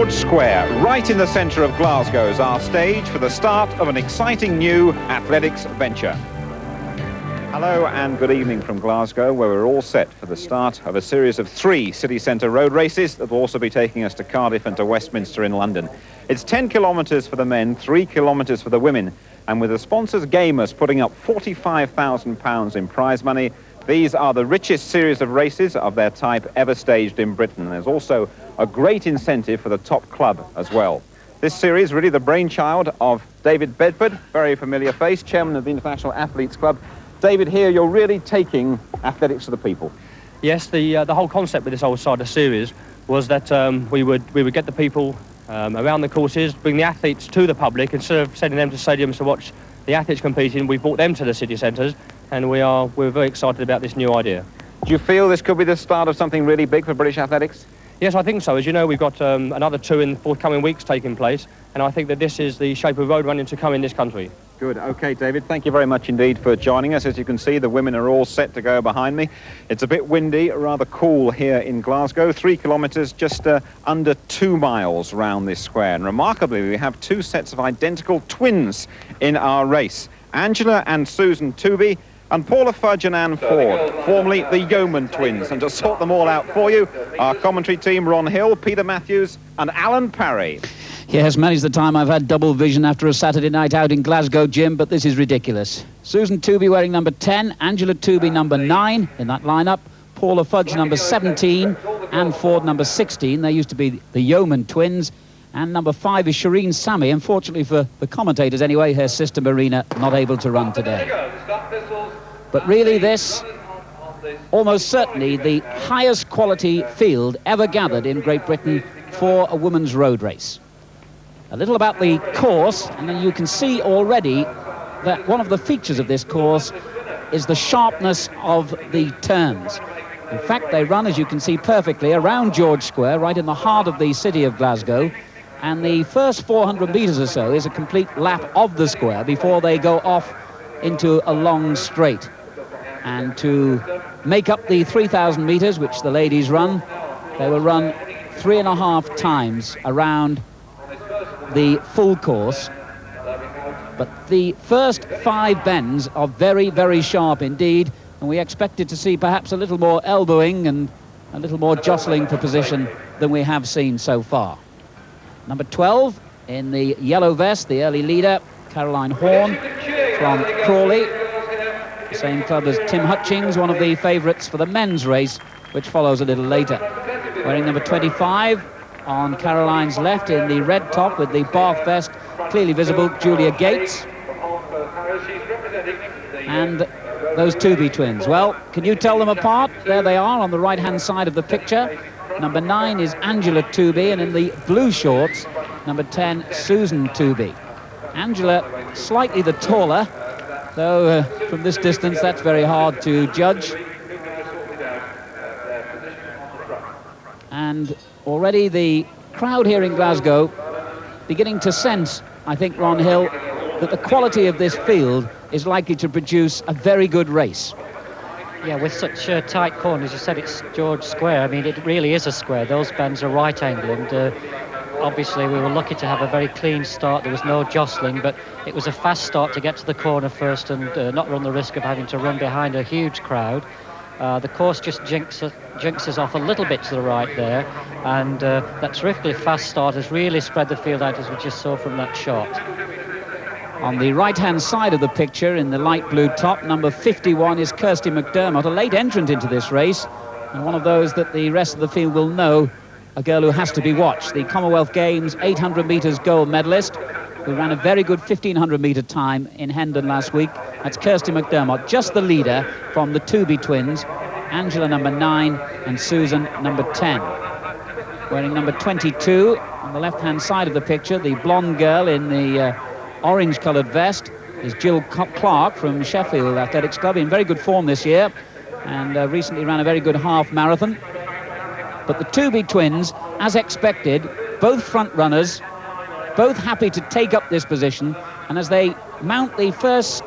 George Square, right in the centre of Glasgow, is our stage for the start of an exciting new athletics venture. Hello and good evening from Glasgow, where we're all set for the start of a series of 3 city centre road races that will also be taking us to Cardiff and to Westminster in London. It's 10 kilometres for the men, 3 kilometres for the women, and with the sponsors Gaymer putting up £45,000 in prize money, these are the richest series of races of their type ever staged in Britain. There's also a great incentive for the top club as well. This series really the brainchild of David Bedford, very familiar face, chairman of the International Athletes Club. David, here you're really taking athletics to the people. Yes, the whole concept with this whole Cider series was that we would get the people around the courses, bring the athletes to the public. Instead of sending them to stadiums to watch the athletes competing, we brought them to the city centres, and we're very excited about this new idea. Do you feel this could be the start of something really big for British athletics? Yes, I think so. As you know, we've got another 2 in the forthcoming weeks taking place, and I think that this is the shape of road running to come in this country. Good. OK, David, thank you very much indeed for joining us. As you can see, the women are all set to go behind me. It's a bit windy, rather cool here in Glasgow. 3 kilometres, just under 2 miles round this square. And remarkably, we have 2 sets of identical twins in our race. Angela and Susan Tooby, and Paula Fudge and Anne Ford, formerly the Yeoman twins. And to sort them all out for you, our commentary team, Ron Hill, Peter Matthews and Alan Parry. Yes, many's the time I've had double vision after a Saturday night out in Glasgow, Jim, but this is ridiculous. Susan Tooby wearing number 10, Angela Tooby number 9 in that lineup, Paula Fudge number 17, Anne Ford number 16. They used to be the Yeoman twins. And number 5 is Shireen Sammy. Unfortunately for the commentators anyway, her sister Marina not able to run today. But really this, almost certainly the highest quality field ever gathered in Great Britain for a women's road race. A little about the course, and then you can see already that one of the features of this course is the sharpness of the turns. In fact, they run, as you can see perfectly, around George Square, right in the heart of the city of Glasgow. And the first 400 metres or so is a complete lap of the square before they go off into a long straight. And to make up the 3,000 metres, which the ladies run, they will run 3.5 times around the full course. But the first 5 bends are very, very sharp indeed, and we expected to see perhaps a little more elbowing and a little more jostling for position than we have seen so far. Number 12 in the yellow vest, the early leader, Caroline Horn from Crawley, the same club as Tim Hutchings, one of the favourites for the men's race, which follows a little later. Wearing number 25 on Caroline's left in the red top with the Bath vest, clearly visible, Julia Gates. And those Tooby twins. Well, can you tell them apart? There they are on the right-hand side of the picture. Number 9 is Angela Tooby, and in the blue shorts, number 10, Susan Tooby. Angela, slightly the taller, though from this distance that's very hard to judge. And already the crowd here in Glasgow beginning to sense, I think, Ron Hill, that the quality of this field is likely to produce a very good race. Yeah, with such tight corners, you said it's George Square. I mean, it really is a square. Those bends are right angle, and obviously we were lucky to have a very clean start. There was no jostling, but it was a fast start to get to the corner first and not run the risk of having to run behind a huge crowd. The course just jinxes off a little bit to the right there, and that terrifically fast start has really spread the field out, as we just saw from that shot. On the right-hand side of the picture, in the light blue top, number 51 is Kirsty McDermott, a late entrant into this race, and one of those that the rest of the field will know, a girl who has to be watched. The Commonwealth Games 800 metres gold medalist, who ran a very good 1,500-metre time in Hendon last week. That's Kirsty McDermott, just the leader from the Tooby twins, Angela number 9 and Susan number 10. Wearing number 22 on the left-hand side of the picture, the blonde girl in the orange-coloured vest is Jill Clarke from Sheffield Athletics Club, in very good form this year, and recently ran a very good half marathon. But the Tooby twins, as expected, both front runners, both happy to take up this position, and as they mount the first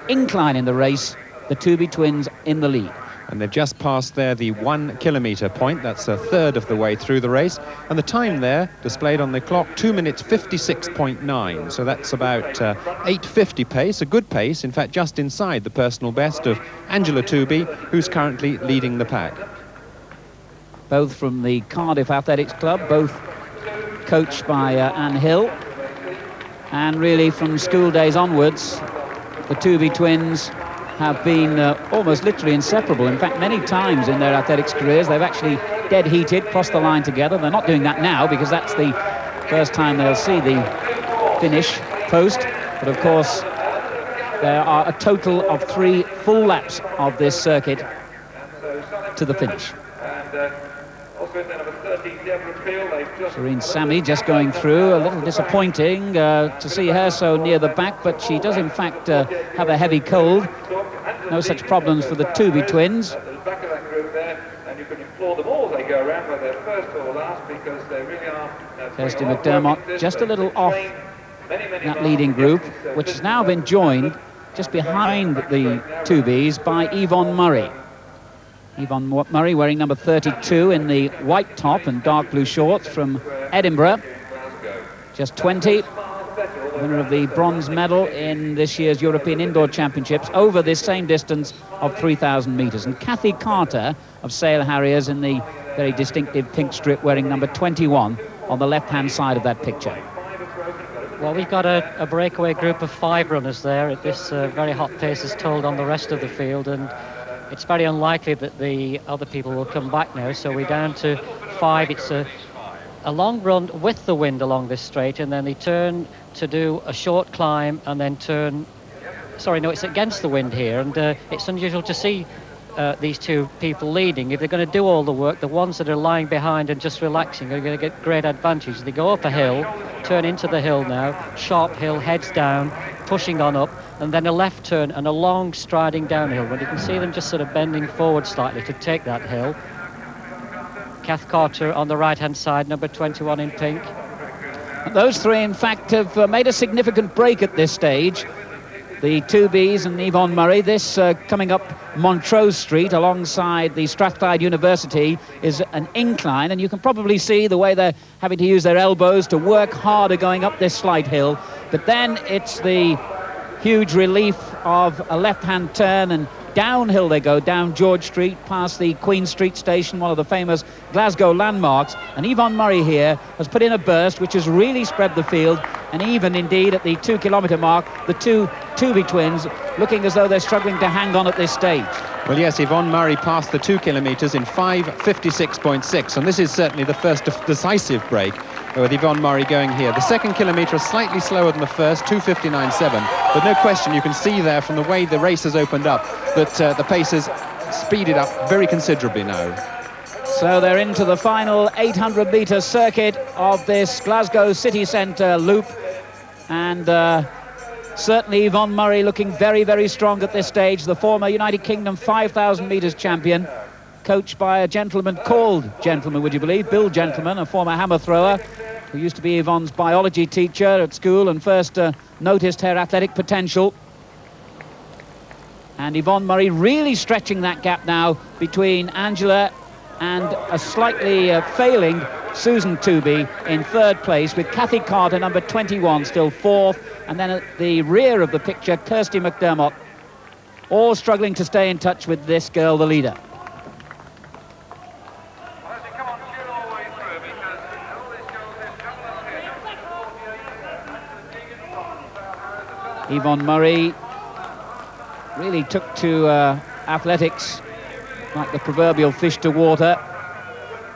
incline in the race, the Tooby twins in the lead. And they've just passed there the 1 kilometre point. That's a third of the way through the race. And the time there, displayed on the clock, 2 minutes 56.9. So that's about 8:50 pace, a good pace, in fact, just inside the personal best of Angela Tooby, who's currently leading the pack. Both from the Cardiff Athletics Club, both coached by Anne Hill. And really from school days onwards, the Tooby twins have been almost literally inseparable. In fact, many times in their athletics careers, they've actually dead heated, crossed the line together. They're not doing that now because that's the first time they'll see the finish post. But of course, there are a total of 3 full laps of this circuit to the finish. Shireen Sami just going through, a little disappointing to see her so near the back, but she does in fact have a heavy cold. No such problems for the Tooby twins. Kirsty McDermott just a little off that leading group, which has now been joined just behind the Toobies by Yvonne Murray. Yvonne Murray wearing number 32 in the white top and dark blue shorts from Edinburgh. Just 20. Winner of the bronze medal in this year's European Indoor Championships over this same distance of 3,000 metres. And Kathy Carter of Sale Harriers in the very distinctive pink strip wearing number 21 on the left-hand side of that picture. Well, we've got a breakaway group of 5 runners there at this very hot pace as told on the rest of the field, and it's very unlikely that the other people will come back now, so we're down to 5. It's a long run with the wind along this straight, and then they turn to do a short climb and then turn... Sorry, no, it's against the wind here, and it's unusual to see these 2 people leading. If they're going to do all the work, the ones that are lying behind and just relaxing are going to get great advantage. They go up a hill, turn into the hill now, sharp hill, heads down, pushing on up, and then a left turn and a long striding downhill, when you can see them just sort of bending forward slightly to take that hill. Kath Carter on the right-hand side, number 21 in pink. Those 3, in fact, have made a significant break at this stage. The Toobies and Yvonne Murray. This coming up Montrose Street alongside the Strathclyde University is an incline, and you can probably see the way they're having to use their elbows to work harder going up this slight hill. But then it's the huge relief of a left-hand turn, and downhill they go, down George Street, past the Queen Street station, one of the famous Glasgow landmarks. And Yvonne Murray here has put in a burst which has really spread the field, and even indeed at the 2 kilometre mark, the 2 Tooby twins looking as though they're struggling to hang on at this stage. Well, yes, Yvonne Murray passed the 2 kilometres in 5:56.6, and this is certainly the first decisive break with Yvonne Murray going here. The 2nd kilometre is slightly slower than the first, 2:59.7, but no question, you can see there from the way the race has opened up that the pace has speeded up very considerably now. So they're into the final 800-metre circuit of this Glasgow city centre loop, and certainly Yvonne Murray looking very, very strong at this stage, the former United Kingdom 5,000 metres champion, coached by a gentleman called Gentleman, would you believe, Bill Gentleman, a former hammer thrower, who used to be Yvonne's biology teacher at school and first noticed her athletic potential. And Yvonne Murray really stretching that gap now between Angela and a slightly failing Susan Tooby in 3rd place, with Kathy Carter, number 21, still 4th. And then at the rear of the picture, Kirsty McDermott, all struggling to stay in touch with this girl, the leader. Yvonne Murray really took to athletics like the proverbial fish to water,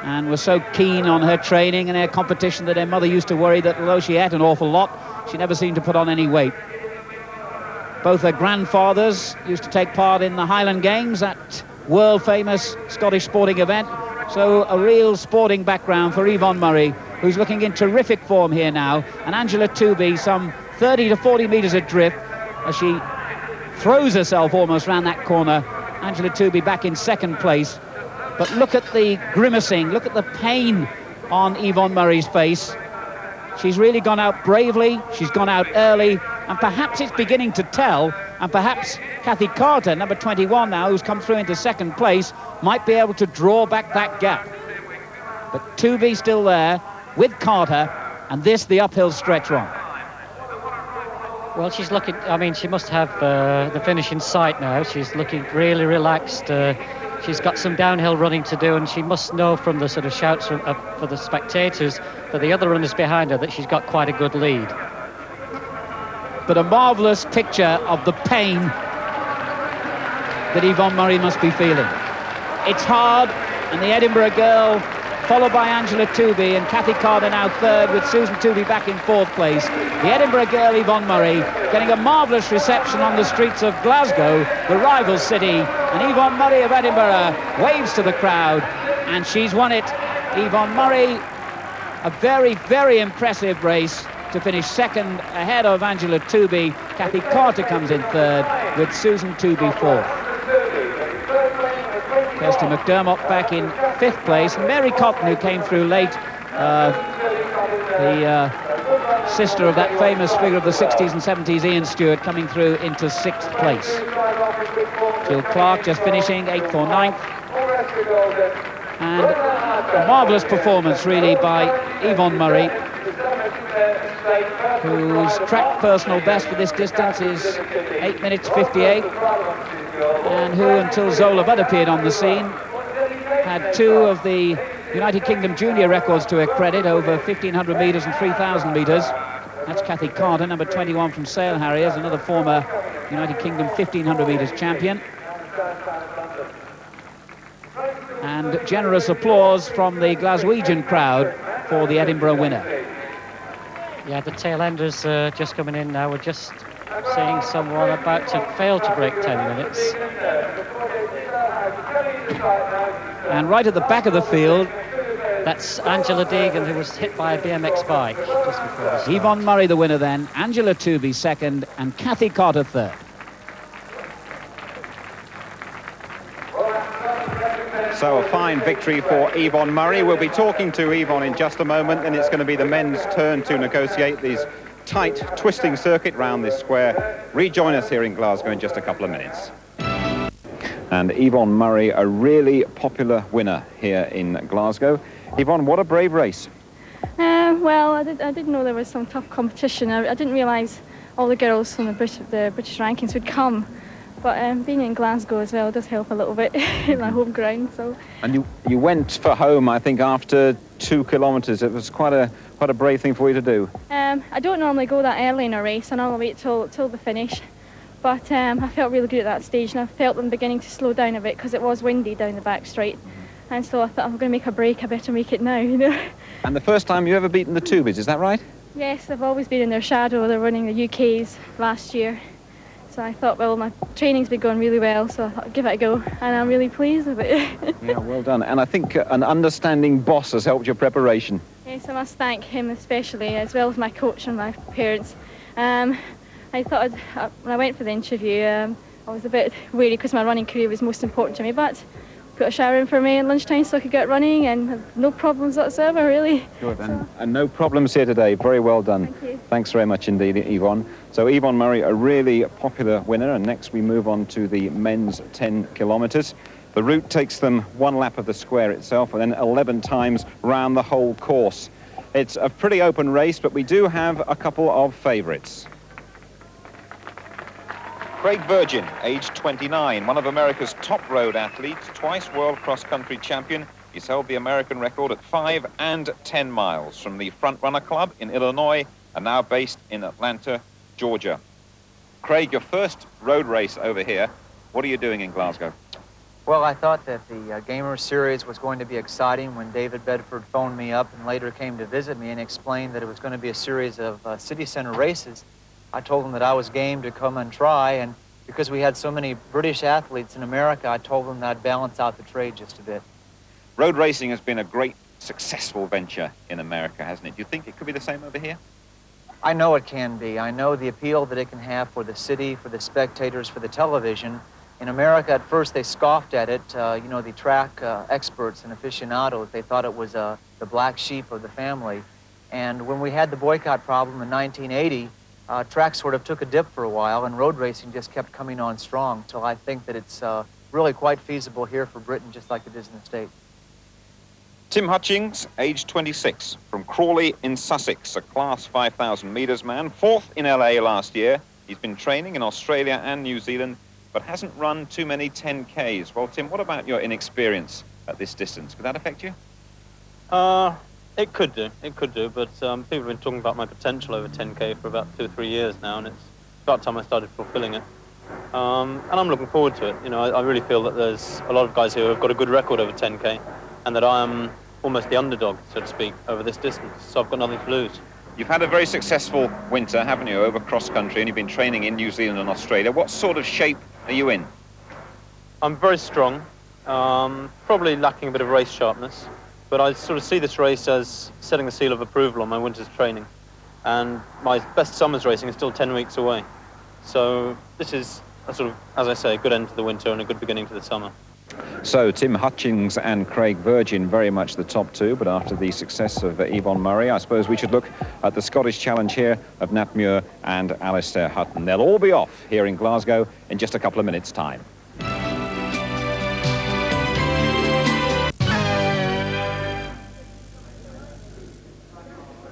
and was so keen on her training and her competition that her mother used to worry that although she ate an awful lot, she never seemed to put on any weight. Both her grandfathers used to take part in the Highland Games, that world-famous Scottish sporting event, so a real sporting background for Yvonne Murray, who's looking in terrific form here now, and Angela Tooby some 30 to 40 metres adrift as she throws herself almost round that corner. Angela Tooby back in 2nd place. But look at the grimacing, look at the pain on Yvonne Murray's face. She's really gone out bravely, she's gone out early, and perhaps it's beginning to tell And perhaps Kathy Carter, number 21 now, who's come through into second place, might be able to draw back that gap. But Tooby still there with Carter, and this the uphill stretch run. Well, she's looking, I mean, she must have the finish in sight now. She's looking really relaxed. She's got some downhill running to do, and she must know from the sort of shouts for the spectators for the other runners behind her that she's got quite a good lead. But a marvellous picture of the pain that Yvonne Murray must be feeling. It's hard, and the Edinburgh girl, followed by Angela Tooby, and Kathy Carter now third, with Susan Tooby back in fourth place. The Edinburgh girl, Yvonne Murray, getting a marvellous reception on the streets of Glasgow, the rival city, and Yvonne Murray of Edinburgh waves to the crowd, and she's won it. Yvonne Murray, a very, very impressive race to finish second ahead of Angela Tooby. Kathy Carter comes in third, with Susan Tooby fourth. Kirsty McDermott back in fifth place. Mary Cotton, who came through late, the sister of that famous figure of the 60s and 70s, Ian Stewart, coming through into sixth place. Jill Clarke just finishing 8th or 9th. And a marvellous performance, really, by Yvonne Murray, whose track personal best for this distance is 8 minutes 58, and who, until Zola Budd appeared on the scene, had two of the United Kingdom junior records to her credit, over 1,500 metres and 3,000 metres. That's Kathy Carter, number 21 from Sale Harriers, another former United Kingdom 1,500 metres champion. And generous applause from the Glaswegian crowd for the Edinburgh winner. Yeah, the tail enders just coming in now. We're just seeing someone about to fail to break 10 minutes. And right at the back of the field, that's Angela Deegan, who was hit by a BMX bike just before the start. Yvonne Murray the winner then, Angela Tooby second, and Kathy Carter third. So a fine victory for Yvonne Murray. We'll be talking to Yvonne in just a moment, and it's going to be the men's turn to negotiate these tight, twisting circuit round this square. Rejoin us here in Glasgow in just a couple of minutes. And Yvonne Murray, a really popular winner here in Glasgow. Yvonne, what a brave race. Well, I didn't know there was some tough competition. I didn't realise all the girls from the British rankings would come. But being in Glasgow as well does help a little bit in my home ground. So. And you went for home, I think, after 2 kilometres. It was quite a brave thing for you to do. I don't normally go that early in a race. I normally wait till the finish. But I felt really good at that stage, and I felt them beginning to slow down a bit because it was windy down the back straight. And so I thought, I'm going to make a break. I better make it now, you know. And the first time you ever beaten the Toobies, is that right? Yes, I've always been in their shadow. They're running the UKs last year. So I thought, well, my training's been going really well, so I thought I'd give it a go, and I'm really pleased with it. Yeah, well done. And I think an understanding boss has helped your preparation. Yes, I must thank him especially, as well as my coach and my parents. I thought when I went for the interview, I was a bit wary because my running career was most important to me, but put a shower in for me at lunchtime so I could get running, and have no problems whatsoever, really. Good, and no problems here today. Very well done. Thank you. Thanks very much indeed, Yvonne. So Yvonne Murray, a really popular winner, and next we move on to the men's 10 kilometres. The route takes them 1 lap of the square itself and then 11 times round the whole course. It's a pretty open race, but we do have a couple of favourites. Craig Virgin, aged 29, one of America's top road athletes, twice world cross-country champion. He's held the American record at 5 and 10 miles from the Front Runner Club in Illinois and now based in Atlanta, Georgia. Craig, your first road race over here. What are you doing in Glasgow? Well, I thought that the Gaymer series was going to be exciting when David Bedford phoned me up and later came to visit me and explained that it was going to be a series of city center races. I told him that I was game to come and try, and because we had so many British athletes in America, I told him that I'd balance out the trade just a bit. Road racing has been a great, successful venture in America, hasn't it? Do you think it could be the same over here? I know it can be. I know the appeal that it can have for the city, for the spectators, for the television. In America, at first, they scoffed at it. You know, the track experts and aficionados, they thought it was the black sheep of the family. And when we had the boycott problem in 1980, track sort of took a dip for a while, and road racing just kept coming on strong. So I think that it's really quite feasible here for Britain, just like it is in the States. Tim Hutchings, age 26, from Crawley in Sussex, a class 5,000 metres man, 4th in LA last year. He's been training in Australia and New Zealand, but hasn't run too many 10Ks. Well, Tim, what about your inexperience at this distance? Could that affect you? It could do, but people have been talking about my potential over 10K for about 2 or 3 years now, and it's about time I started fulfilling it. And I'm looking forward to it. You know, I really feel that there's a lot of guys here who have got a good record over 10K, and that I am almost the underdog, so to speak, over this distance, so I've got nothing to lose. You've had a very successful winter, haven't you, over cross-country, and you've been training in New Zealand and Australia. What sort of shape are you in? I'm very strong, probably lacking a bit of race sharpness, but I sort of see this race as setting the seal of approval on my winter's training. And my best summer's racing is still 10 weeks away. So this is a sort of, as I say, a good end to the winter and a good beginning to the summer. So Tim Hutchings and Craig Virgin very much the top two, but after the success of Yvonne Murray, I suppose we should look at the Scottish challenge here of Nat Muir and Alistair Hutton. They'll all be off here in Glasgow in just a couple of minutes' time.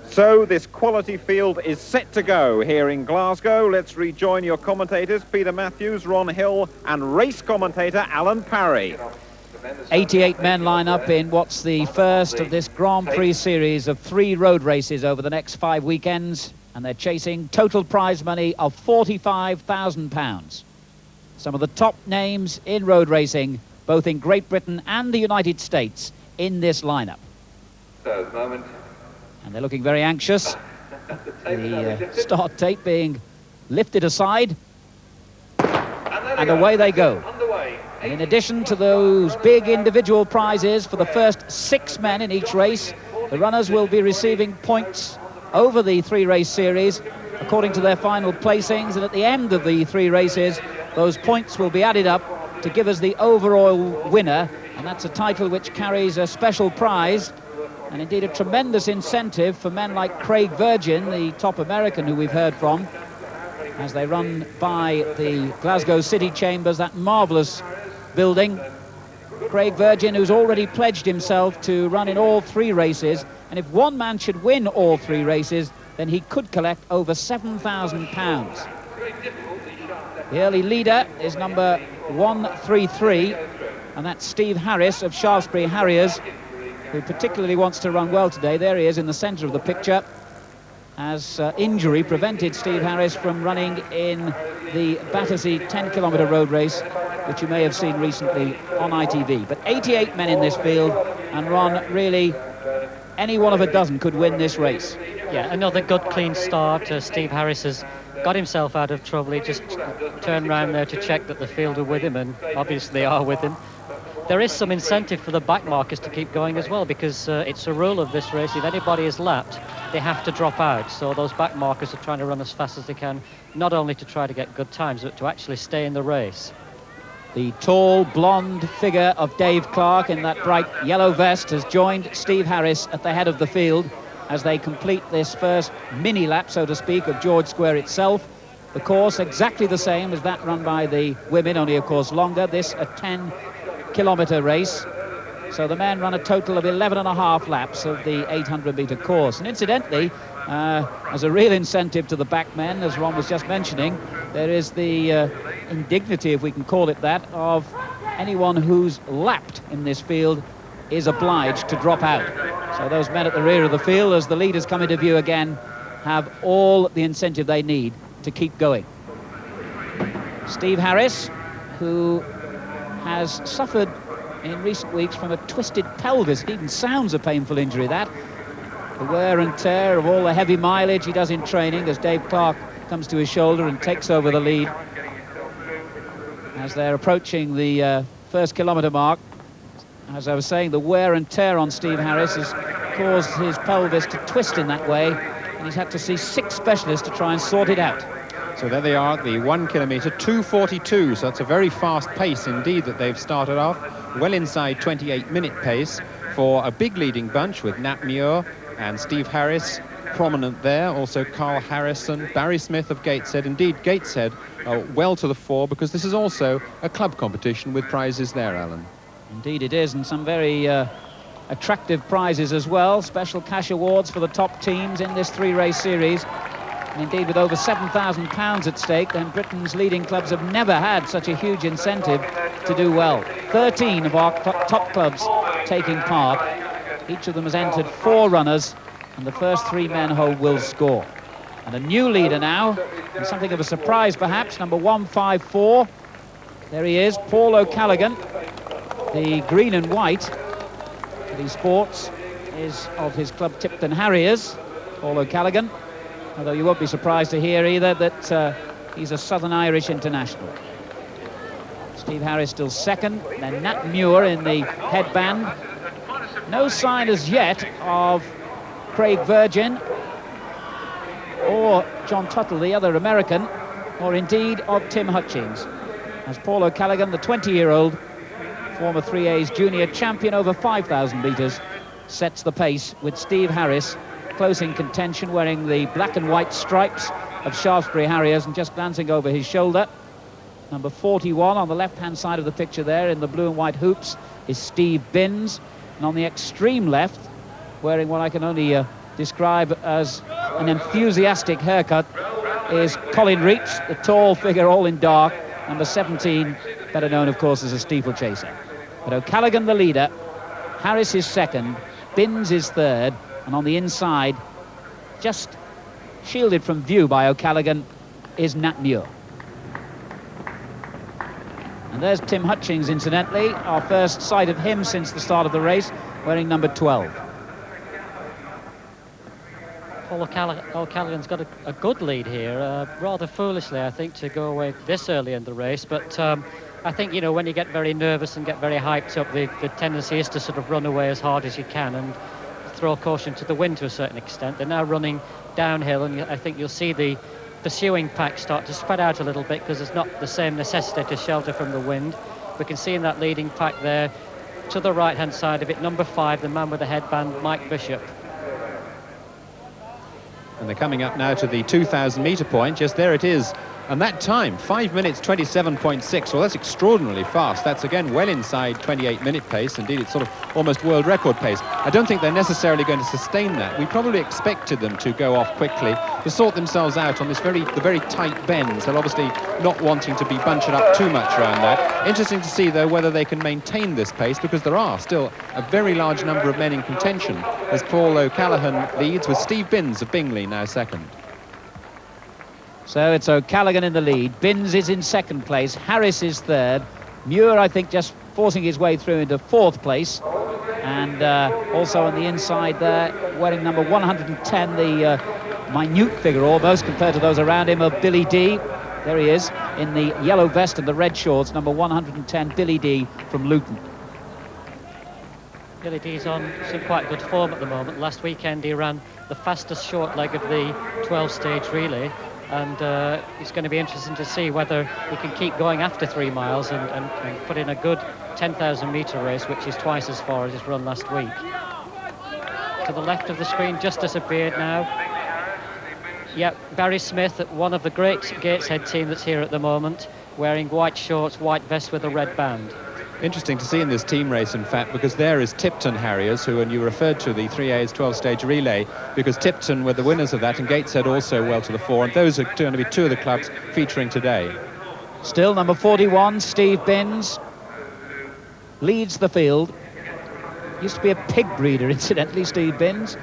So this quality field is set to go here in Glasgow. Let's rejoin your commentators, Peter Matthews, Ron Hill, and race commentator Alan Parry. 88 men line up in what's the first of this Grand Prix series of 3 road races over the next 5 weekends, and they're chasing total prize money of £45,000. Some of the top names in road racing, both in Great Britain and the United States, in this lineup. So, moment. And they're looking very anxious. The start tape being lifted aside. And away they go. And in addition to those big individual prizes for the first 6 men in each race, the runners will be receiving points over the 3-race series according to their final placings. And at the end of the 3 races, those points will be added up to give us the overall winner. And that's a title which carries a special prize. And indeed a tremendous incentive for men like Craig Virgin, the top American who we've heard from, as they run by the Glasgow City Chambers, that marvellous building. Craig Virgin, who's already pledged himself to run in all 3 races, and if one man should win all 3 races, then he could collect over £7,000. The early leader is number 133, and that's Steve Harris of Shaftesbury Harriers, who particularly wants to run well today. There he is in the centre of the picture, as injury prevented Steve Harris from running in the Battersea 10-kilometre road race, which you may have seen recently on ITV. But 88 men in this field, and Ron, really, any one of a dozen could win this race. Yeah, another good clean start. Steve Harris has got himself out of trouble. He just turned round there to check that the field are with him, and obviously they are with him. There is some incentive for the back markers to keep going as well, because it's a rule of this race, if anybody is lapped, they have to drop out. So those back markers are trying to run as fast as they can, not only to try to get good times, but to actually stay in the race. The tall, blonde figure of Dave Clarke in that bright yellow vest has joined Steve Harris at the head of the field as they complete this first mini-lap, so to speak, of George Square itself. The course exactly the same as that run by the women, only of course longer. This a 10-kilometre race. So the men run a total of 11.5 laps of the 800-metre course. And incidentally, as a real incentive to the back men, as Ron was just mentioning, there is the indignity, if we can call it that, of anyone who's lapped in this field is obliged to drop out. So those men at the rear of the field, as the leaders come into view again, have all the incentive they need to keep going. Steve Harris, who has suffered in recent weeks from a twisted pelvis. It even sounds a painful injury, that. The wear and tear of all the heavy mileage he does in training as Dave Clarke comes to his shoulder and takes over the lead. As they're approaching the first kilometre mark, as I was saying, the wear and tear on Steve Harris has caused his pelvis to twist in that way, and he's had to see 6 specialists to try and sort it out. So there they are, the 1 kilometre, 2:42. So that's a very fast pace indeed that they've started off. Well inside 28-minute pace for a big leading bunch with Nat Muir and Steve Harris prominent there. Also Carl Harrison, Barry Smith of Gateshead. Indeed, Gateshead well to the fore, because this is also a club competition with prizes there, Alan. Indeed it is, and some very attractive prizes as well. Special cash awards for the top teams in this three-race series. And indeed, with over £7,000 at stake, then Britain's leading clubs have never had such a huge incentive to do well. 13 of our top clubs taking part. Each of them has entered 4 runners, and the first 3 men home will score. And a new leader now, and something of a surprise perhaps, number 154. There he is, Paul O'Callaghan. The green and white that he sports is of his club Tipton Harriers, Paul O'Callaghan. Although you won't be surprised to hear either that he's a Southern Irish international. Steve Harris still second, then Nat Muir in the headband. No sign as yet of Craig Virgin or John Tuttle, the other American, or indeed of Tim Hutchings, as Paul O'Callaghan, the 20-year-old former 3A's junior champion over 5,000 metres, sets the pace with Steve Harris close in contention, wearing the black and white stripes of Shaftesbury Harriers, and just glancing over his shoulder. Number 41 on the left-hand side of the picture there in the blue and white hoops is Steve Binns, and on the extreme left, wearing what I can only describe as an enthusiastic haircut, is Colin Reach, the tall figure all in dark, number 17, better known of course as a steeplechaser. But O'Callaghan the leader, Harris is second, Binns is third, and on the inside, just shielded from view by O'Callaghan, is Nat Muir. And there's Tim Hutchings, incidentally, our first sight of him since the start of the race, wearing number 12. Paul O'Callaghan's got a good lead here, rather foolishly, I think, to go away this early in the race, but I think, you know, when you get very nervous and get very hyped up, the tendency is to sort of run away as hard as you can and throw caution to the wind to a certain extent. They're now running downhill, and I think you'll see the pursuing pack start to spread out a little bit, because there's not the same necessity to shelter from the wind. We can see in that leading pack there, to the right-hand side of it, number 5, the man with the headband, Mike Bishop. And they're coming up now to the 2,000-metre point. Yes, there it is. And that time, 5 minutes 27.6. Well, that's extraordinarily fast. That's again well inside 28-minute pace. Indeed, it's sort of almost world record pace. I don't think they're necessarily going to sustain that. We probably expected them to go off quickly to sort themselves out on the very tight bends. They're obviously not wanting to be bunched up too much around that. Interesting to see, though, whether they can maintain this pace, because there are still a very large number of men in contention, as Paul O'Callaghan leads, with Steve Binns of Bingley now second. So it's O'Callaghan in the lead. Binns is in second place. Harris is third. Muir, I think, just forcing his way through into 4th place. And also on the inside there, wearing number 110, the minute figure almost compared to those around him, of Billy D. There he is in the yellow vest and the red shorts, number 110, Billy D from Luton. Billy D's on some quite good form at the moment. Last weekend he ran the fastest short leg of the 12-stage relay. And it's going to be interesting to see whether he can keep going after 3 miles and put in a good 10,000-metre race, which is twice as far as his run last week. To the left of the screen, just disappeared now. Yeah, Barry Smith, one of the great Gateshead team that's here at the moment, wearing white shorts, white vest with a red band. Interesting to see in this team race, in fact, because there is Tipton Harriers, who, and you referred to the 3A's 12-stage relay, because Tipton were the winners of that, and Gateshead also well to the fore, and those are going to be 2 of the clubs featuring today. Still number 41, Steve Binns, leads the field. Used to be a pig breeder, incidentally, Steve Binns.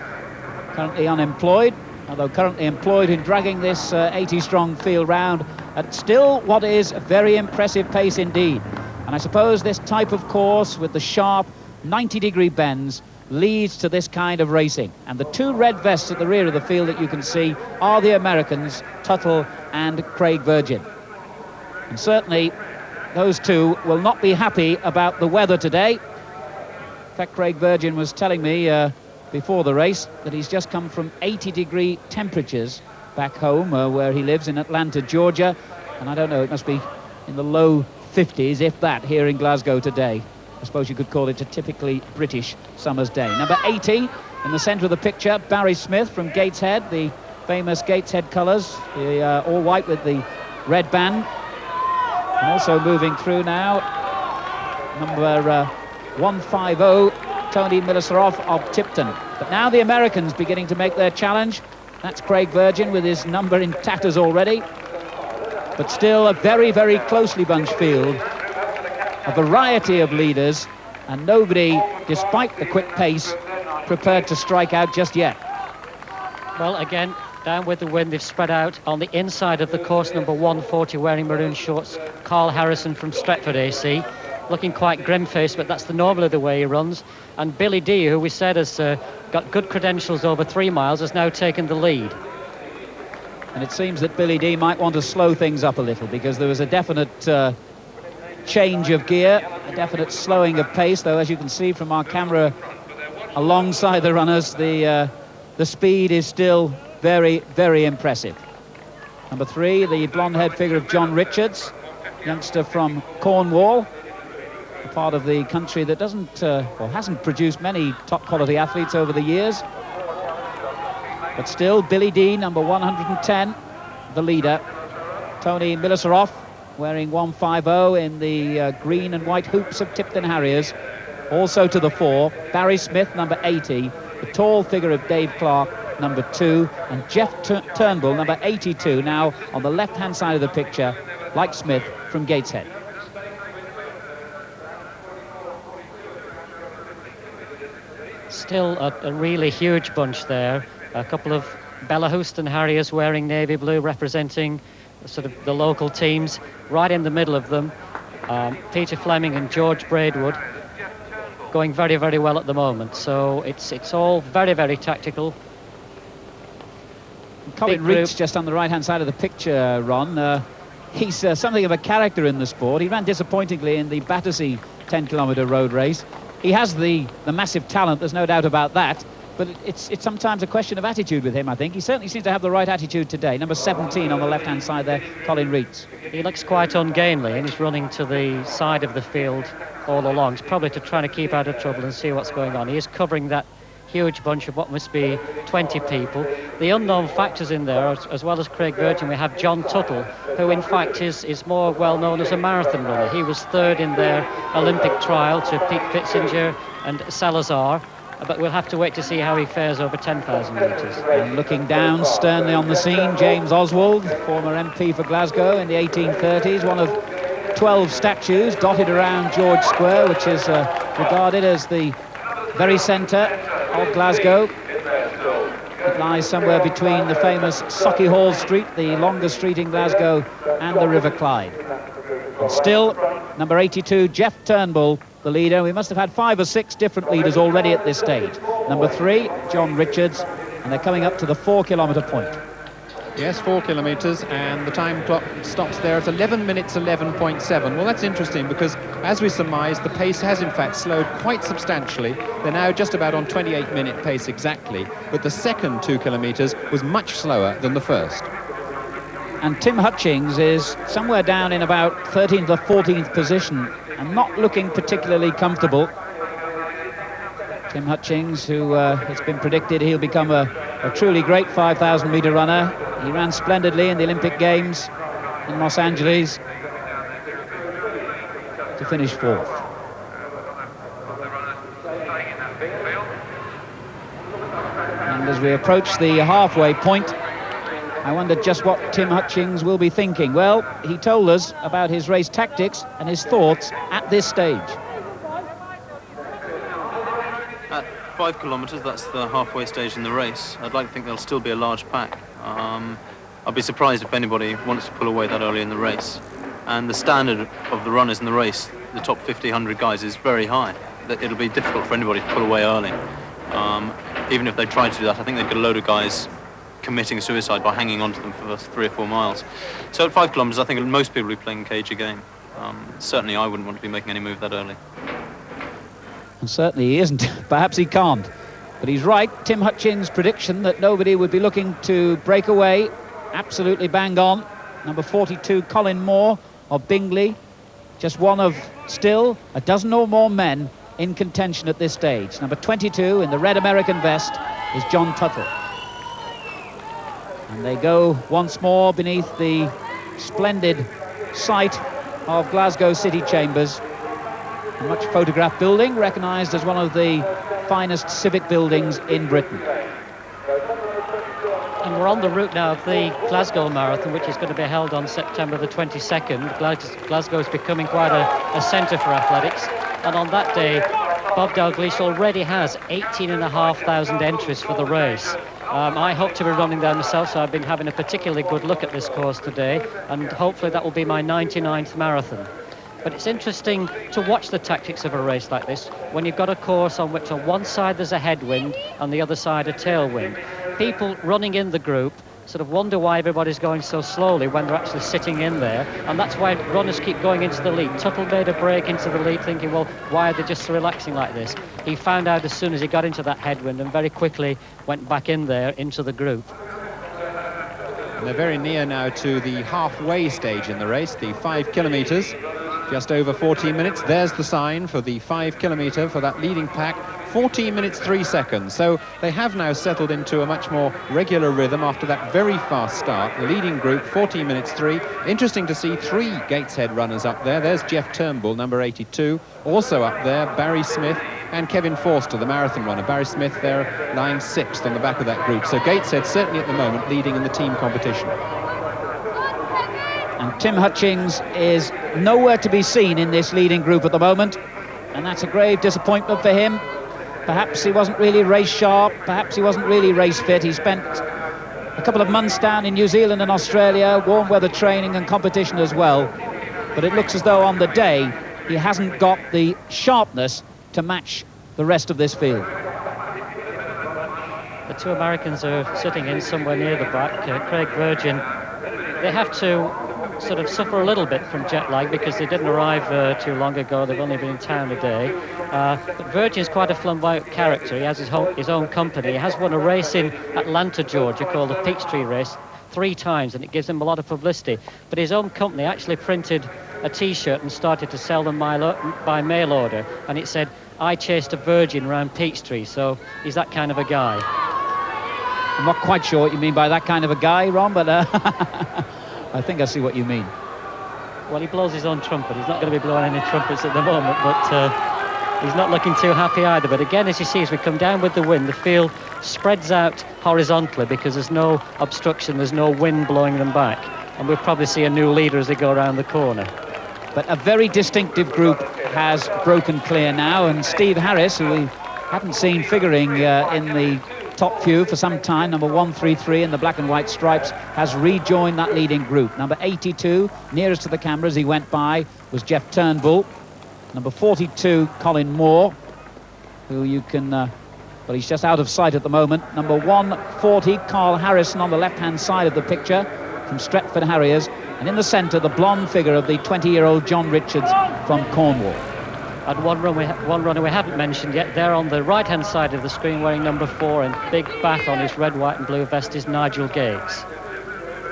Currently unemployed, although currently employed in dragging this 80-strong field round at still what is a very impressive pace indeed. And I suppose this type of course with the sharp 90-degree bends leads to this kind of racing. And the 2 red vests at the rear of the field that you can see are the Americans, Tuttle and Craig Virgin. And certainly those 2 will not be happy about the weather today. In fact, Craig Virgin was telling me before the race that he's just come from 80-degree temperatures back home where he lives in Atlanta, Georgia. And I don't know, it must be in the low 50s, if that, here in Glasgow today. I suppose you could call it a typically British summer's day. Number 80 In the centre of the picture, Barry Smith from Gateshead, the famous Gateshead colours, the all white with the red band. And also moving through now, number 150, Tony Milisaroff of Tipton. But now the Americans beginning to make their challenge. That's Craig Virgin with his number in tatters already. But still a very, very closely bunched field. A variety of leaders, and nobody, despite the quick pace, prepared to strike out just yet. Well, again, down with the wind, they've spread out on the inside of the course, number 140, wearing maroon shorts, Carl Harrison from Stretford AC, looking quite grim-faced, but that's normally the way he runs. And Billy D, who we said has got good credentials over 3 miles, has now taken the lead. And it seems that Billy D might want to slow things up a little, because there was a definite change of gear, a definite slowing of pace, though as you can see from our camera alongside the runners, the speed is still very, very impressive. Number 3, the blonde-haired figure of John Richards, youngster from Cornwall, a part of the country that doesn't, or hasn't produced many top-quality athletes over the years. But still, Billy D, number 110, the leader. Tony Milisaroff, wearing 150 in the green and white hoops of Tipton Harriers, also to the fore. Barry Smith, number 80, the tall figure of Dave Clarke, number 2, and Jeff Turnbull, number 82, now on the left-hand side of the picture, like Smith, from Gateshead. Still a really huge bunch there. A couple of Bella Houston Harriers wearing navy blue, representing sort of the local teams. Right in the middle of them, Peter Fleming and George Braidwood, going very, very well at the moment. So it's all very, very tactical. Colin Reach, just on the right-hand side of the picture, Ron. He's something of a character in the sport. He ran disappointingly in the Battersea 10-kilometre road race. He has the massive talent, there's no doubt about that. But it's sometimes a question of attitude with him, I think. He certainly seems to have the right attitude today. Number 17 on the left-hand side there, Colin Reitz. He looks quite ungainly, and he's running to the side of the field all along. It's probably to try to keep out of trouble and see what's going on. He is covering that huge bunch of what must be 20 people. The unknown factors in there, as well as Craig Virgin, we have John Tuttle, who in fact is more well known as a marathon runner. He was third in their Olympic trial to Pete Fitzinger and Salazar. But we'll have to wait to see how he fares over 10,000 metres. And looking down sternly on the scene, James Oswald, former MP for Glasgow in the 1830s, one of 12 statues dotted around George Square, which is regarded as the very centre of Glasgow. It lies somewhere between the famous Sauchiehall Street, the longest street in Glasgow, and the River Clyde. And still, number 82, Jeff Turnbull, the leader. We must have had 5 or 6 different leaders already at this stage. Number 3, John Richards, and they're coming up to the 4-kilometre point. Yes, 4 kilometres, and the time clock stops there at 11 minutes 11.7. Well, that's interesting because, as we surmised, the pace has in fact slowed quite substantially. They're now just about on 28-minute pace exactly, but the second 2 kilometres was much slower than the first. And Tim Hutchings is somewhere down in about 13th or 14th position and not looking particularly comfortable. Tim Hutchings, who it's been predicted he'll become a truly great 5,000-metre runner. He ran splendidly in the Olympic Games in Los Angeles to finish 4th. And as we approach the halfway point, I wonder just what Tim Hutchings will be thinking. Well, he told us about his race tactics and his thoughts at this stage. At 5 kilometres, that's the halfway stage in the race. I'd like to think there'll still be a large pack. I'll be surprised if anybody wants to pull away that early in the race. And the standard of the runners in the race, the top 50, 100 guys, is very high. It'll be difficult for anybody to pull away early. Even if they tried to do that, I think they'd get a load of guys committing suicide by hanging on to them for the 3 or 4 miles. So at 5 kilometres, I think most people will be playing cage again. Certainly I wouldn't want to be making any move that early. And certainly he isn't. Perhaps he can't. But he's right. Tim Hutchings' prediction that nobody would be looking to break away, absolutely bang on. Number 42, Colin Moore of Bingley, just one of still a dozen or more men in contention at this stage. Number 22 in the red American vest is John Tuttle. And they go once more beneath the splendid sight of Glasgow City Chambers. A much photographed building, recognised as one of the finest civic buildings in Britain. And we're on the route now of the Glasgow Marathon, which is going to be held on September the 22nd. Glasgow is becoming quite a centre for athletics. And on that day, Bob Dalglish already has 18,500 entries for the race. I hope to be running there myself, so I've been having a particularly good look at this course today, and hopefully that will be my 99th marathon. But it's interesting to watch the tactics of a race like this when you've got a course on which on one side there's a headwind and the other side a tailwind. People running in the group sort of wonder why everybody's going so slowly when they're actually sitting in there, and that's why runners keep going into the lead. Tuttle made a break into the lead thinking, well, why are they just relaxing like this? He found out as soon as he got into that headwind and very quickly went back in there into the group. And they're very near now to the halfway stage in the race, the 5 kilometres. Just over 14 minutes. There's the sign for the 5 kilometre for that leading pack. 14 minutes 3 seconds. So they have now settled into a much more regular rhythm after that very fast start. The leading group, 14 minutes 3. Interesting to see 3 Gateshead runners up there. There's Jeff Turnbull, number 82. Also up there, Barry Smith and Kevin Forster, the marathon runner. Barry Smith there lying 6th on the back of that group. So Gateshead certainly at the moment leading in the team competition. And Tim Hutchings is nowhere to be seen in this leading group at the moment, and that's a grave disappointment for him. Perhaps he wasn't really race sharp, perhaps he wasn't really race fit. He spent a couple of months down in New Zealand and Australia, warm weather training and competition as well. But it looks as though on the day he hasn't got the sharpness to match the rest of this field. The 2 Americans are sitting in somewhere near the back. Craig Virgin, they have to sort of suffer a little bit from jet lag because they didn't arrive too long ago. They've only been in town a day. But Virgin's quite a flamboyant character. He has his own company. He has won a race in Atlanta, Georgia, called the Peachtree Race 3 times, and it gives him a lot of publicity. But his own company actually printed a T-shirt and started to sell them by mail order, and it said, "I chased a virgin around Peachtree." So he's that kind of a guy. I'm not quite sure what you mean by that kind of a guy, Ron, but I think I see what you mean. Well, he blows his own trumpet. He's not going to be blowing any trumpets at the moment, but he's not looking too happy either. But again, as you see, as we come down with the wind, the field spreads out horizontally because there's no obstruction, there's no wind blowing them back. And we'll probably see a new leader as they go around the corner. But a very distinctive group has broken clear now, and Steve Harris, who we haven't seen figuring in the top few for some time, number 133 in the black and white stripes, has rejoined that leading group. Number 82, nearest to the camera as he went by, was Jeff Turnbull. Number 42, Colin Moore, who you can, well, he's just out of sight at the moment. Number 140, Carl Harrison on the left-hand side of the picture from Stretford Harriers. And in the centre, the blonde figure of the 20-year-old John Richards from Cornwall. And one runner we haven't mentioned yet, there on the right-hand side of the screen wearing number 4 and big bath on his red, white and blue vest is Nigel Gates.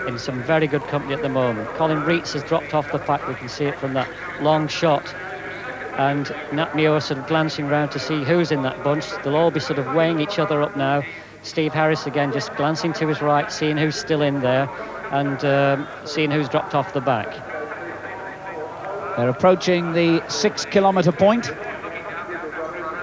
In some very good company at the moment. Colin Reitz has dropped off the pack, we can see it from that long shot. And Nat Muir sort of glancing around to see who's in that bunch. They'll all be sort of weighing each other up now. Steve Harris again just glancing to his right, seeing who's still in there and seeing who's dropped off the back. They're approaching the 6 kilometre point.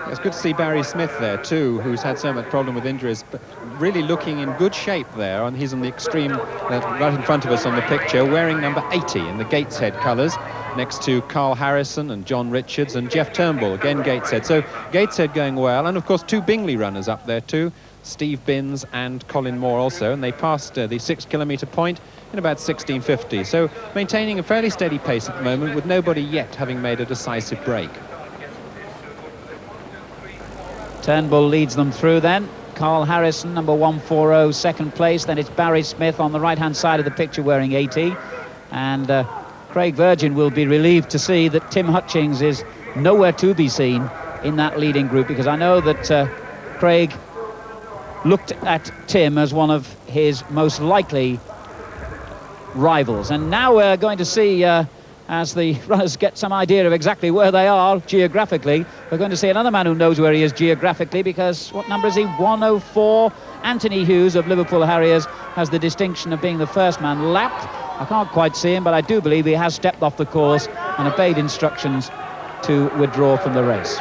It's good to see Barry Smith there too, who's had so much problem with injuries, but really looking in good shape there. And he's on the extreme, right in front of us on the picture, wearing number 80 in the Gateshead colours, next to Carl Harrison and John Richards and Jeff Turnbull, again Gateshead. So Gateshead going well, and of course 2 Bingley runners up there too, Steve Binns and Colin Moore also, and they passed the 6 kilometre point in about 16:50. So maintaining a fairly steady pace at the moment, with nobody yet having made a decisive break. Turnbull leads them through then. Carl Harrison, number 140, second place. Then it's Barry Smith on the right-hand side of the picture wearing 80. And Craig Virgin will be relieved to see that Tim Hutchings is nowhere to be seen in that leading group, because I know that Craig looked at Tim as one of his most likely rivals. And now we're going to see as the runners get some idea of exactly where they are geographically. We're going to see another man who knows where he is geographically, because what number is he? 104. Anthony Hughes of Liverpool Harriers has the distinction of being the first man lapped. I can't quite see him, but I do believe he has stepped off the course and obeyed instructions to withdraw from the race.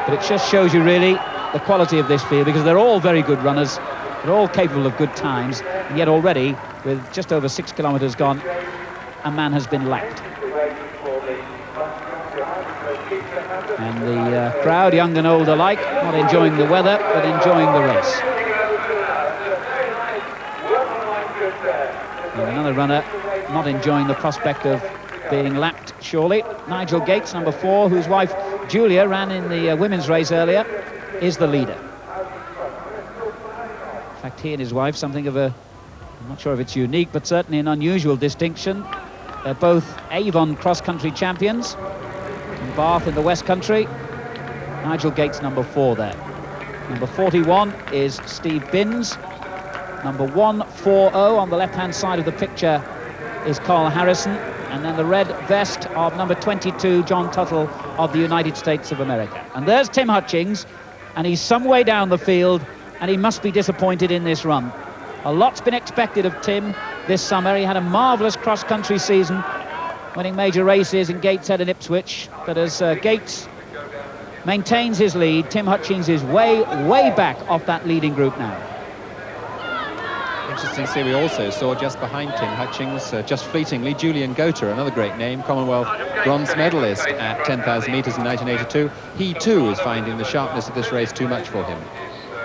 But it just shows you really the quality of this field, because they're all very good runners, they're all capable of good times, and yet already, with just over 6 kilometres gone, a man has been lapped. And the crowd, young and old alike, not enjoying the weather, but enjoying the race. And another runner not enjoying the prospect of being lapped, surely. Nigel Gates, number 4, whose wife Julia ran in the women's race earlier, is the leader. In fact, he and his wife, something of a, I'm not sure if it's unique, but certainly an unusual distinction. They're both Avon cross-country champions in Bath in the West Country. Nigel Gates, number 4 there. Number 41 is Steve Binns. Number 140 on the left-hand side of the picture is Carl Harrison. And then the red vest of number 22, John Tuttle of the United States of America. And there's Tim Hutchings, and he's some way down the field, and he must be disappointed in this run. A lot's been expected of Tim this summer. He had a marvellous cross-country season, winning major races in Gateshead and Ipswich. But as Gates maintains his lead, Tim Hutchings is way back off that leading group now. Interesting to see, we also saw just behind Tim Hutchings, just fleetingly, Julian Goter, another great name, Commonwealth bronze medalist at 10,000 metres in 1982. He too is finding the sharpness of this race too much for him.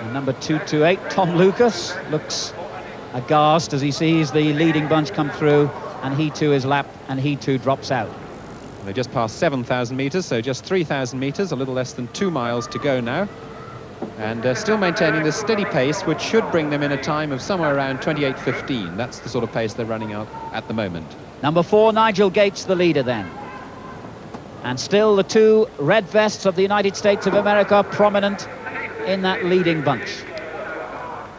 And number 228, Tom Lucas, looks aghast as he sees the leading bunch come through, and he too is lapped, and he too drops out. They just passed 7,000 metres, so just 3,000 metres, a little less than 2 miles to go now. And still maintaining this steady pace, which should bring them in a time of somewhere around 28:15. That's the sort of pace they're running out at the moment. Number 4, Nigel Gates, the leader then. And still the 2 red vests of the United States of America prominent in that leading bunch.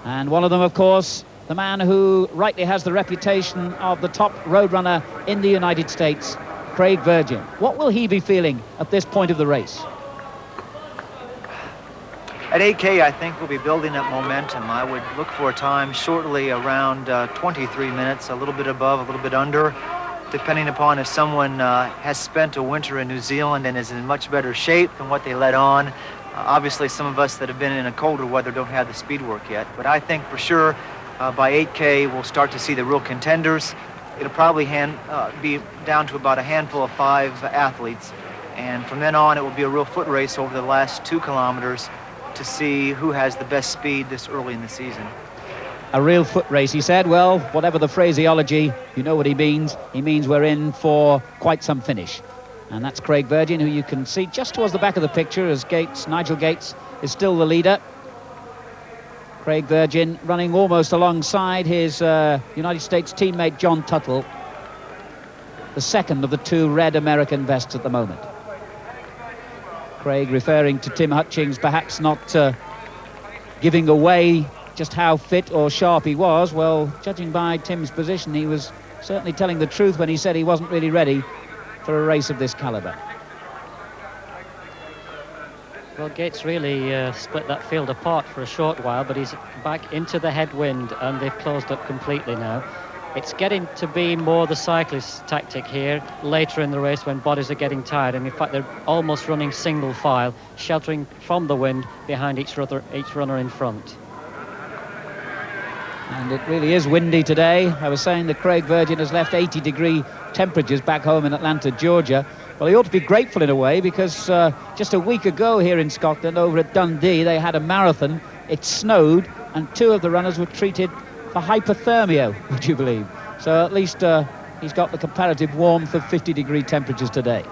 And one of them, of course, the man who rightly has the reputation of the top road runner in the United States, Craig Virgin. What will he be feeling at this point of the race? At 8K, I think we'll be building up momentum. I would look for a time shortly around 23 minutes, a little bit above, a little bit under, depending upon if someone has spent a winter in New Zealand and is in much better shape than what they led on. Obviously, some of us that have been in a colder weather don't have the speed work yet, but I think for sure by 8K we'll start to see the real contenders. It'll probably be down to about a handful of 5 athletes, and from then on it will be a real foot race over the last 2 kilometers to see who has the best speed this early in the season. A real foot race, he said. Well, whatever the phraseology, you know what he means. He means we're in for quite some finish. And that's Craig Virgin, who you can see just towards the back of the picture as Nigel Gates is still the leader. Craig Virgin running almost alongside his United States teammate John Tuttle, the second of the 2 red American vests at the moment. Craig referring to Tim Hutchings, perhaps not giving away just how fit or sharp he was. Well, judging by Tim's position, he was certainly telling the truth when he said he wasn't really ready for a race of this calibre. Well, Gates really split that field apart for a short while, but he's back into the headwind, and they've closed up completely now. It's getting to be more the cyclist tactic here later in the race when bodies are getting tired, and in fact they're almost running single file, sheltering from the wind behind each runner in front. And it really is windy today. I was saying that Craig Virgin has left 80-degree temperatures back home in Atlanta, Georgia. Well, he ought to be grateful in a way, because just a week ago here in Scotland over at Dundee they had a marathon. It snowed and 2 of the runners were treated for hypothermia, would you believe? So at least he's got the comparative warmth of 50-degree temperatures today.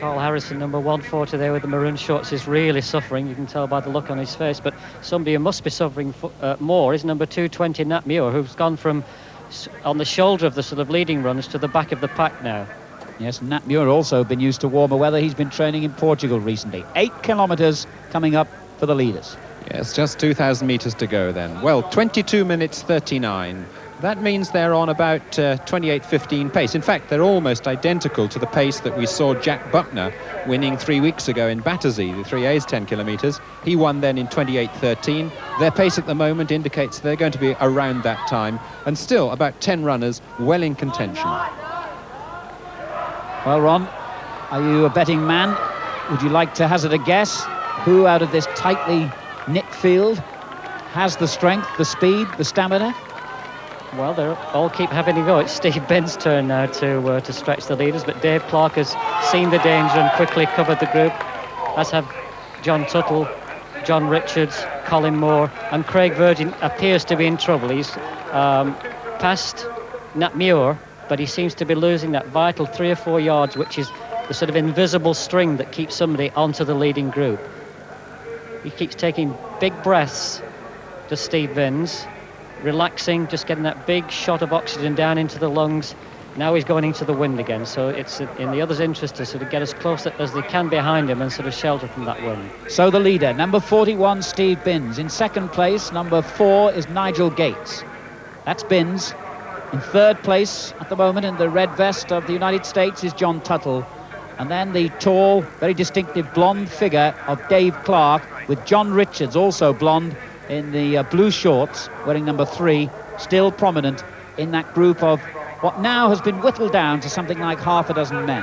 Carl Harrison, number 140 there with the maroon shorts, is really suffering. You can tell by the look on his face, but somebody who must be suffering more is number 220, Nat Muir, who's gone from on the shoulder of the sort of leading runners to the back of the pack now. Yes, Nat Muir also been used to warmer weather. He's been training in Portugal recently. 8 kilometres coming up for the leaders. Yes, just 2,000 metres to go then. Well, 22 minutes 39 That means they're on about 28.15 pace. In fact, they're almost identical to the pace that we saw Jack Buckner winning 3 weeks ago in Battersea, the 3A's 10 kilometres. He won then in 28.13. Their pace at the moment indicates they're going to be around that time, and still about 10 runners well in contention. Well, Ron, are you a betting man? Would you like to hazard a guess who out of this tightly knit field has the strength, the speed, the stamina? Well, they all keep having a go. It's Steve Binn's turn now to stretch the leaders, but Dave Clarke has seen the danger and quickly covered the group, as have John Tuttle, John Richards, Colin Moore, and Craig Virgin appears to be in trouble. He's past Nat Muir, but he seems to be losing that vital 3 or 4 yards, which is the sort of invisible string that keeps somebody onto the leading group. He keeps taking big breaths, does Steve Binns, relaxing, just getting that big shot of oxygen down into the lungs. Now he's going into the wind again, so it's in the others' interest to sort of get as close as they can behind him and sort of shelter from that wind. So the leader, number 41, Steve Binns. In second place, number 4 is Nigel Gates. That's Binns. In third place at the moment in the red vest of the United States is John Tuttle. And then the tall, very distinctive blonde figure of Dave Clarke, with John Richards, also blonde, in the blue shorts, wearing number 3, still prominent in that group of what now has been whittled down to something like half a dozen men.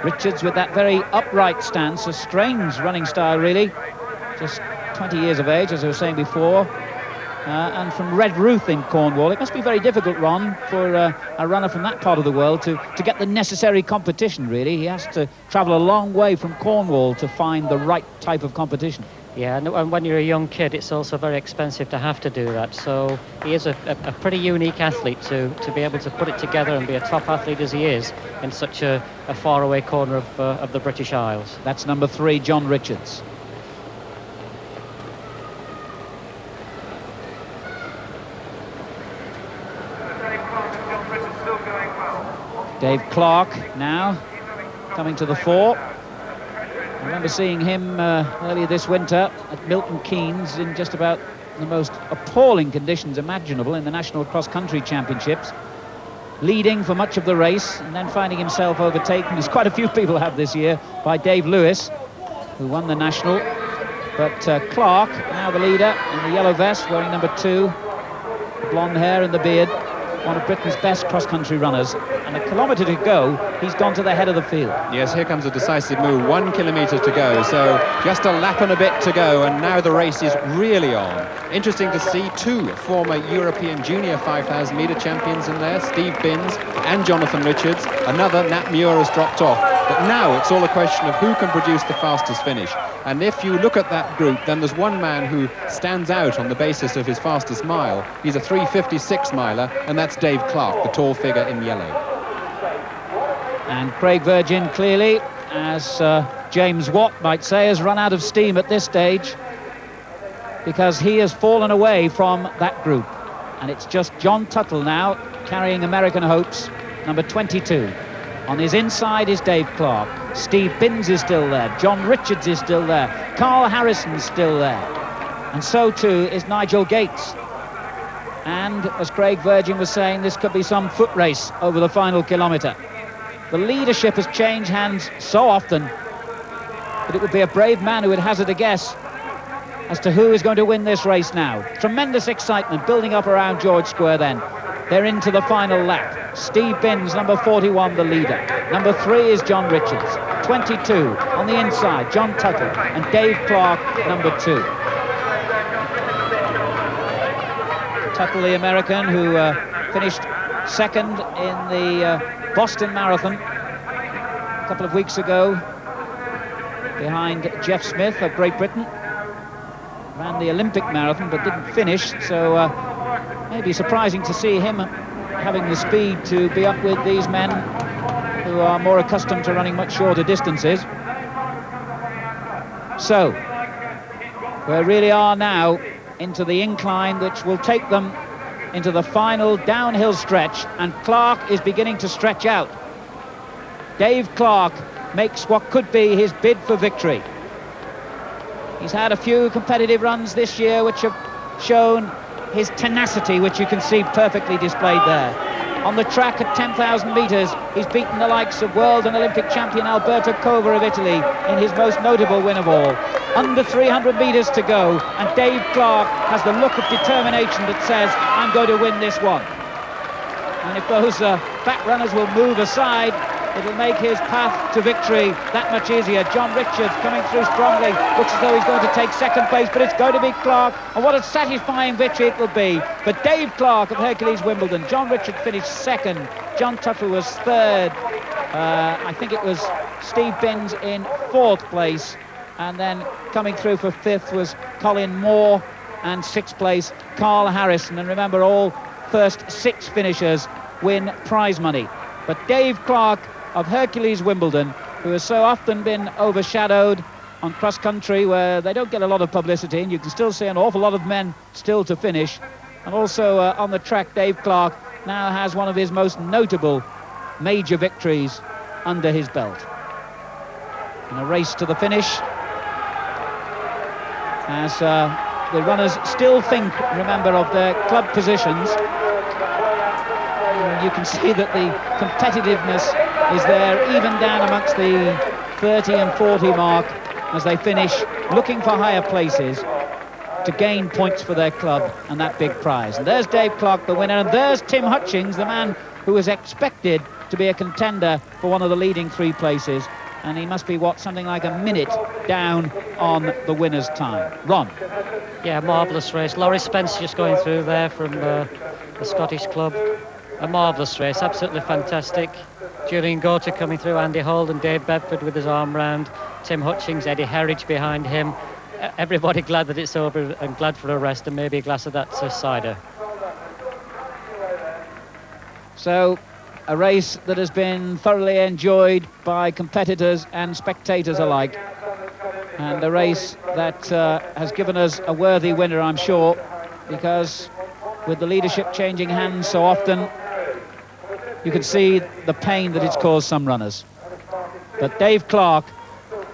Richards with that very upright stance, a strange running style really, just 20 years of age, as I was saying before, and from Redruth in Cornwall. It must be very difficult, Ron, for a runner from that part of the world to get the necessary competition, really. He has to travel a long way from Cornwall to find the right type of competition. Yeah, and when you're a young kid, it's also very expensive to have to do that. So he is a pretty unique athlete to be able to put it together and be a top athlete as he is in such a faraway corner of the British Isles. That's number 3, John Richards. Dave Clarke now coming to the fore. I remember seeing him earlier this winter at Milton Keynes in just about the most appalling conditions imaginable in the National Cross Country Championships, leading for much of the race and then finding himself overtaken, as quite a few people have this year, by Dave Lewis, who won the National. But Clarke, now the leader in the yellow vest, wearing number 2, the blonde hair and the beard, one of Britain's best cross-country runners, and a kilometre to go, he's gone to the head of the field. Yes, here comes a decisive move, 1 kilometre to go, so just a lap and a bit to go, and now the race is really on. Interesting to see 2 former European junior 5,000 metre champions in there, Steve Binns and Jonathan Richards. Another, Nat Muir, has dropped off, but now it's all a question of who can produce the fastest finish. And if you look at that group, then there's one man who stands out on the basis of his fastest mile. He's a 3:56 miler, and that's Dave Clarke, the tall figure in yellow. And Craig Virgin, clearly, as James Watt might say, has run out of steam at this stage, because he has fallen away from that group. And it's just John Tuttle now carrying American hopes, number 22. On his inside is Dave Clarke. Steve Binns is still there. John Richards is still there. Carl Harrison's still there. And so too is Nigel Gates. And as Craig Virgin was saying, this could be some foot race over the final kilometre. The leadership has changed hands so often that it would be a brave man who would hazard a guess as to who is going to win this race now. Tremendous excitement building up around George Square then. They're into the final lap. Steve Binns, number 41, the leader. Number 3 is John Richards. 22 on the inside, John Tuttle, and Dave Clarke, number 2. Tuttle, the American, who finished second in the Boston Marathon a couple of weeks ago, behind Jeff Smith of Great Britain. Ran the Olympic marathon but didn't finish, so maybe surprising to see him having the speed to be up with these men who are more accustomed to running much shorter distances. So we really are now into the incline which will take them into the final downhill stretch, and Clarke is beginning to stretch out. Dave Clarke makes what could be his bid for victory. He's had a few competitive runs this year which have shown his tenacity, which you can see perfectly displayed there. On the track at 10,000 metres, he's beaten the likes of world and Olympic champion Alberto Cova of Italy in his most notable win of all. Under 300 metres to go, and Dave Clarke has the look of determination that says, I'm going to win this one. And if those back runners will move aside, it'll make his path to victory that much easier. John Richards coming through strongly, looks as though he's going to take second place, but it's going to be Clarke, and what a satisfying victory it will be for Dave Clarke of Hercules Wimbledon. John Richards finished second, John Tuttle was third, I think it was Steve Binns in fourth place, and then coming through for fifth was Colin Moore, and sixth place Carl Harrison. And remember, all first 6 finishers win prize money. But Dave Clarke of Hercules Wimbledon, who has so often been overshadowed on cross-country where they don't get a lot of publicity, and you can still see an awful lot of men still to finish, and also on the track, Dave Clarke now has one of his most notable major victories under his belt. In a race to the finish, as the runners still think, remember, of their club positions. You can see that the competitiveness is there, even down amongst the 30 and 40 mark, as they finish looking for higher places to gain points for their club and that big prize. And there's Dave Clarke, the winner, and there's Tim Hutchings, the man who was expected to be a contender for one of the leading 3 places, and he must be, what, something like a minute down on the winner's time. Ron? Yeah, marvellous race. Laurie Spencer just going through there from the Scottish club. A marvellous race, absolutely fantastic. Julian Gorter coming through, Andy Holden, Dave Bedford with his arm round, Tim Hutchings, Eddie Herridge behind him. Everybody glad that it's over and glad for a rest and maybe a glass of that cider. So, a race that has been thoroughly enjoyed by competitors and spectators alike, and a race that has given us a worthy winner, I'm sure, because with the leadership changing hands so often, you can see the pain that it's caused some runners. But Dave Clarke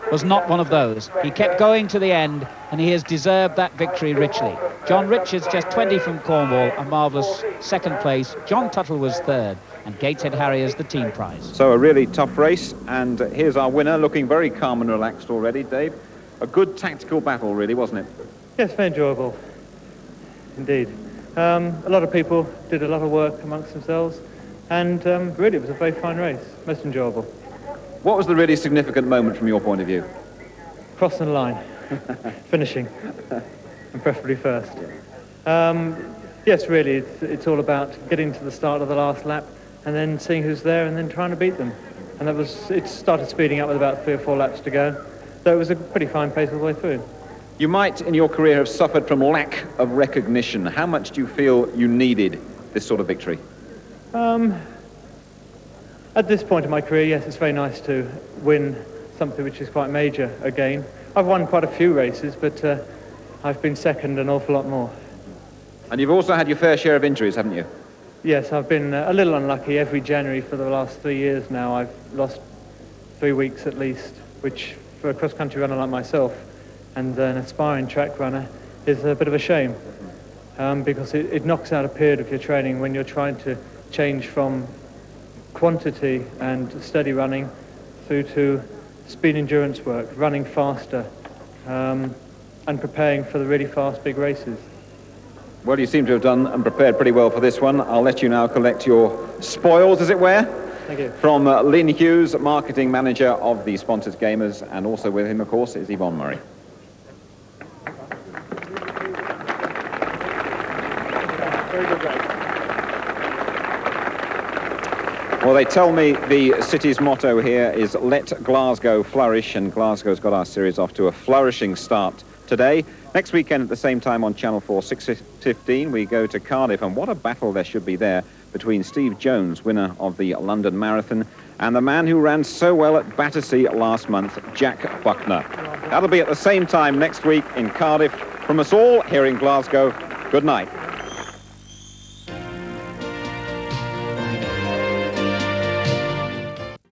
was not one of those. He kept going to the end, and he has deserved that victory richly. John Richards, just 20 from Cornwall, a marvellous second place. John Tuttle was third, and Gateshead Harriers the team prize. So a really tough race, and here's our winner, looking very calm and relaxed already. Dave, a good tactical battle, really, wasn't it? Yes, very enjoyable, indeed. A lot of people did a lot of work amongst themselves, and really it was a very fine race, most enjoyable. What was the really significant moment from your point of view? Crossing the line, finishing, and preferably first. Yes, really, it's all about getting to the start of the last lap and then seeing who's there and then trying to beat them. And it started speeding up with about 3 or 4 laps to go, so it was a pretty fine pace all the way through. You might, in your career, have suffered from lack of recognition. How much do you feel you needed this sort of victory? At this point in my career, yes, it's very nice to win something which is quite major again. I've won quite a few races, but I've been second an awful lot more. And you've also had your fair share of injuries, haven't you? Yes, I've been a little unlucky. Every January for the last 3 years now, I've lost 3 weeks at least, which for a cross-country runner like myself and an aspiring track runner is a bit of a shame, because it knocks out a period of your training when you're trying to change from quantity and steady running through to speed endurance work, running faster, and preparing for the really fast big races. Well, you seem to have done and prepared pretty well for this one. I'll let you now collect your spoils, as it were. Thank you. From Lynn Hughes, marketing manager of the sponsored Gaymers, and also with him, of course, is Yvonne Murray. Very good race. Well, they tell me the city's motto here is let Glasgow flourish, and Glasgow's got our series off to a flourishing start today. Next weekend at the same time on Channel 4, 6:15, we go to Cardiff, and what a battle there should be there between Steve Jones, winner of the London Marathon, and the man who ran so well at Battersea last month, Jack Buckner. That'll be at the same time next week in Cardiff. From us all here in Glasgow, good night.